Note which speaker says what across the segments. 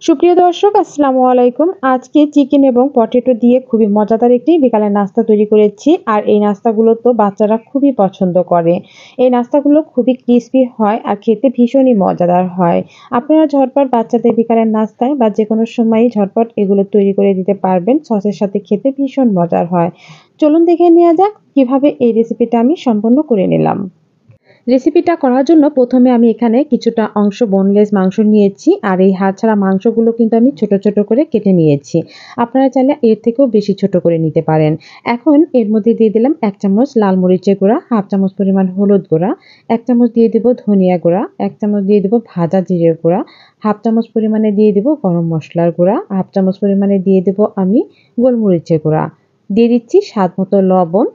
Speaker 1: সুপ্রিয় দর্শক, আসসালামু আলাইকুম। আজকে চিকেন এবং পটেটো দিয়ে খুবই মজাদার একটি বিকালের নাস্তা তৈরি করেছি। আর এই নাস্তাগুলো তো বাচ্চারা খুবই পছন্দ করে। এই নাস্তাগুলো খুবই ক্রিসপি হয় আর খেতে ভীষণই মজাদার হয়। আপনারা ঝটপট বাচ্চাদের বিকালের নাস্তায় বা যেকোনো সময়ই ঝটপট এগুলো তৈরি করে দিতে পারবেন। সসের সাথে খেতে ভীষণ মজার হয়। চলুন দেখে নেওয়া যাক কিভাবে এই রেসিপিটা আমি সম্পন্ন করে নিলাম। রেসিপিটা করার জন্য প্রথমে আমি এখানে কিছুটা অংশ বোনলেস মাংস নিয়েছি আর এই হাড় ছাড়া মাংসগুলো কিন্তু আমি ছোট ছোট করে কেটে নিয়েছি। আপনারা চাইলে এর থেকেও বেশি ছোট করে নিতে পারেন। এখন এর মধ্যে দিয়ে দিলাম ১ চামচ লাল মরিচের গুঁড়া, 1/2 চামচ পরিমাণ হলুদ গুঁড়া, 1 চামচ দিয়ে দিব ধনিয়া গুঁড়া, 1 চামচ দিয়ে দিব ভাজা জিরের গুঁড়া, 1/2 চামচ পরিমাণে দিয়ে দিব গরম মসলার গুঁড়া, 1/2 চামচ পরিমাণে দিয়ে দেব আমি গোলমরিচের গুঁড়া। দিয়ে দিচ্ছি স্বাদ মতো লবণ।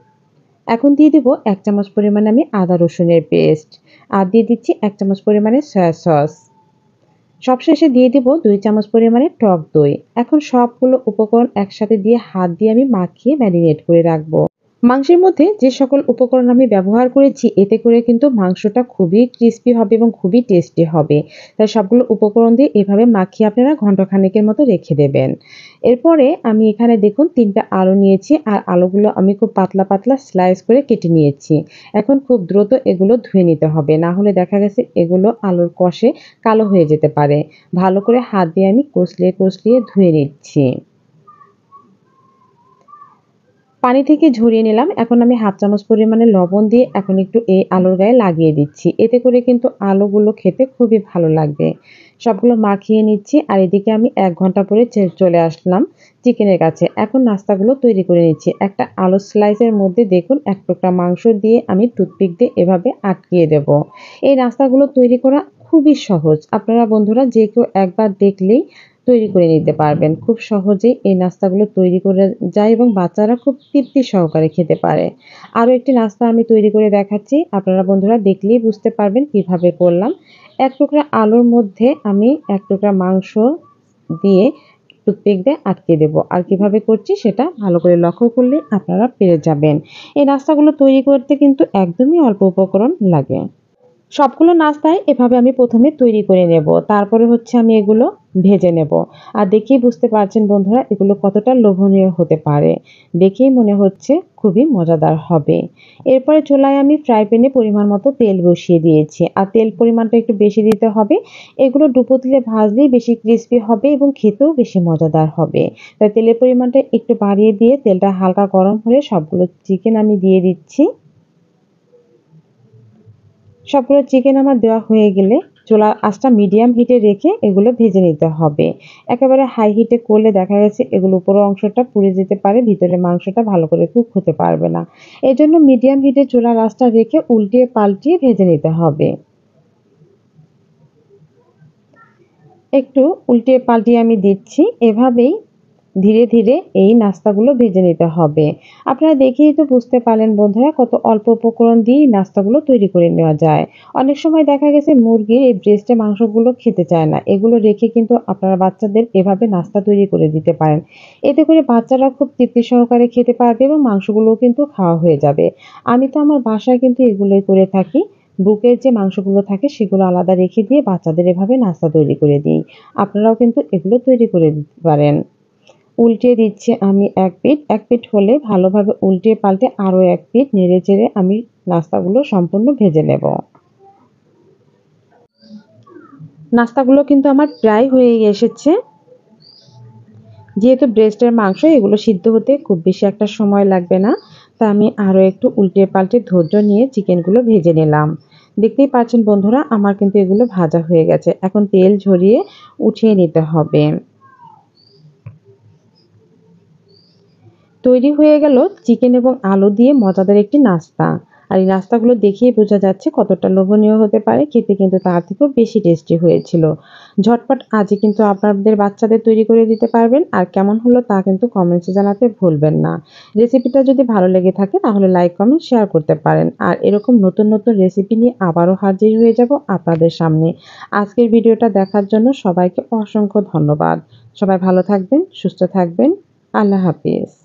Speaker 1: এখন দিয়ে দিব ১ চামচ পরিমাণে আমি আদা রসুনের পেস্ট। আর দিয়ে দিচ্ছি ১ চামচ পরিমাণে সয়া সস। সবশেষে দিয়ে দিব ২ চামচ পরিমাণে টক দই। এখন সবগুলো উপকরণ একসাথে দিয়ে হাত দিয়ে আমি মাখিয়ে ম্যারিনেট করে রাখবো। মাংসের মধ্যে যে সকল উপকরণ আমি ব্যবহার করেছি এতে করে কিন্তু মাংসটা খুবই ক্রিস্পি হবে এবং খুবই টেস্টি হবে। তাই সবগুলো উপকরণ দিয়ে এভাবে মাখিয়ে আপনারা ঘন্টাখানেকের মতো রেখে দেবেন। এরপরে আমি এখানে দেখুন ৩টা আলু নিয়েছি আর আলুগুলো আমি খুব পাতলা পাতলা স্লাইস করে কেটে নিয়েছি। এখন খুব দ্রুত এগুলো ধুয়ে নিতে হবে, না হলে দেখা গেছে এগুলো আলুর কষে কালো হয়ে যেতে পারে। ভালো করে হাত দিয়ে আমি কষলিয়ে কষলিয়ে ধুয়ে নিচ্ছি। পানি থেকে ঝরিয়ে নিলাম। এখন আমি 1/2 চামচ পরিমাণে লবণ দিয়ে এখন একটু এই আলুর গায়ে লাগিয়ে দিচ্ছি। এতে করে কিন্তু আলুগুলো খেতে খুবই ভালো লাগবে। সবগুলো মাখিয়ে নিচ্ছি আর এদিকে আমি ১ ঘন্টা পরে চলে আসলাম চিকেনের কাছে। এখন নাস্তাগুলো তৈরি করে নিচ্ছি। একটা আলুর স্লাইসের মধ্যে দেখুন ১ টুকরা মাংস দিয়ে আমি টুথপিক দিয়ে এভাবে আটকিয়ে দেব। এই নাস্তাগুলো তৈরি করা খুবই সহজ। আপনারা বন্ধুরা যে কেউ একবার দেখলেই তৈরি করে নিতে পারবেন। খুব সহজেই এই নাস্তাগুলো তৈরি করে যায় এবং বাচ্চারা খুব তৃপ্তি সহকারে খেতে পারে। আরও একটি নাস্তা আমি তৈরি করে দেখাচ্ছি। আপনারা বন্ধুরা দেখলেই বুঝতে পারবেন কিভাবে করলাম। ১ টুকরা আলুর মধ্যে আমি ১ টুকরা মাংস দিয়ে টুথপিক দিয়ে আটকে দেব। আর কিভাবে করছি সেটা ভালো করে লক্ষ্য করলে আপনারা পেরে যাবেন। এই নাস্তাগুলো তৈরি করতে কিন্তু একদমই অল্প উপকরণ লাগে। সবগুলো নাস্তাই এভাবে আমি প্রথমে তৈরি করে নেব। তারপরে হচ্ছে আমি এগুলো ভেজে নেব। আর দেখেই বুঝতে পারছেন বন্ধুরা এগুলো কতটা লোভনীয় হতে পারে। দেখেই মনে হচ্ছে খুবই মজাদার হবে। এরপরে চুলায় আমি ফ্রাই প্যানে পরিমাণ মতো তেল বসিয়ে দিয়েছি। আর তেল পরিমাণটা একটু বেশি দিতে হবে। এগুলো ডুবো তেলে ভাজলেই বেশি ক্রিস্পি হবে এবং খেতেও বেশি মজাদার হবে। তাই তেলের পরিমাণটা একটু বাড়িয়ে দিয়ে তেলটা হালকা গরম হলে সবগুলো চিকেন আমি দিয়ে দিচ্ছি। সবগুলো চিকেন আমার দেওয়া হয়ে গেলে চুলার আঁচটা মিডিয়াম হিটে রেখে এগুলো ভেজে নিতে হবে। একেবারে হাই হিটে করলে দেখা গেছে এগুলো উপরের অংশটা পুড়ে যেতে পারে, ভিতরে মাংসটা ভালো করে কুক হতে পারবে না। এজন্য মিডিয়াম হিটে চুলার আঁচটা রেখে উল্টিয়ে পাল্টিয়ে ভেজে নিতে হবে। একটু উল্টিয়ে পাল্টিয়ে আমি দিচ্ছি। এভাবেই ধীরে ধীরে এই নাস্তাগুলো ভেজে নিতে হবে। আপনারা দেখেই তো বুঝতে পারলেন বন্ধুরা কত অল্প উপকরণ দিয়েই নাস্তাগুলো তৈরি করে নেওয়া যায়। অনেক সময় দেখা গেছে মুরগির এই ব্রেস্টের মাংসগুলো খেতে চায় না। এগুলো রেখে কিন্তু আপনারা বাচ্চাদের এভাবে নাস্তা তৈরি করে দিতে পারেন। এতে করে বাচ্চারা খুব তৃপ্তি সহকারে খেতে পারবে এবং মাংসগুলোও কিন্তু খাওয়া হয়ে যাবে। আমি তো আমার বাসায় কিন্তু এগুলোই করে থাকি। বুকের যে মাংসগুলো থাকে সেগুলো আলাদা রেখে দিয়ে বাচ্চাদের এভাবে নাস্তা তৈরি করে দিই। আপনারাও কিন্তু এগুলো তৈরি করে দিতে পারেন। উল্টিয়ে দিচ্ছি আমি ১ পিঠ। ১ পিঠ হলে ভালোভাবে উল্টিয়ে পাল্টে আরও ১ পিঠ নেড়েচেড়ে আমি নাস্তাগুলো সম্পূর্ণ ভেজে নেব। নাস্তাগুলো কিন্তু আমার প্রায় হয়ে এসেছে। যেহেতু ব্রেস্টের মাংস এগুলো সিদ্ধ হতে খুব বেশি একটা সময় লাগবে না। তা আমি আরও একটু উল্টে পাল্টে ধৈর্য নিয়ে চিকেনগুলো ভেজে নিলাম। দেখতেই পাচ্ছেন বন্ধুরা আমার কিন্তু এগুলো ভাজা হয়ে গেছে। এখন তেল ঝরিয়ে উঠিয়ে নিতে হবে। তৈরি হয়ে গেল চিকেন এবং আলু দিয়ে মজাদার একটি নাস্তা। আর এই নাস্তাগুলো দেখেই বোঝা যাচ্ছে কতটা লোভনীয় হতে পারে। খেতে কিন্তু তার থেকেও বেশি টেস্টি হয়েছিল। ঝটপট আজই কিন্তু আপনাদের বাচ্চাদের তৈরি করে দিতে পারবেন। আর কেমন হলো তা কিন্তু কমেন্টসে জানাতে ভুলবেন না। রেসিপিটা যদি ভালো লেগে থাকে তাহলে লাইক, কমেন্ট, শেয়ার করতে পারেন। আর এরকম নতুন নতুন রেসিপি নিয়ে আবারও হাজির হয়ে যাব আপনাদের সামনে। আজকের ভিডিওটা দেখার জন্য সবাইকে অসংখ্য ধন্যবাদ। সবাই ভালো থাকবেন, সুস্থ থাকবেন। আল্লাহ হাফিজ।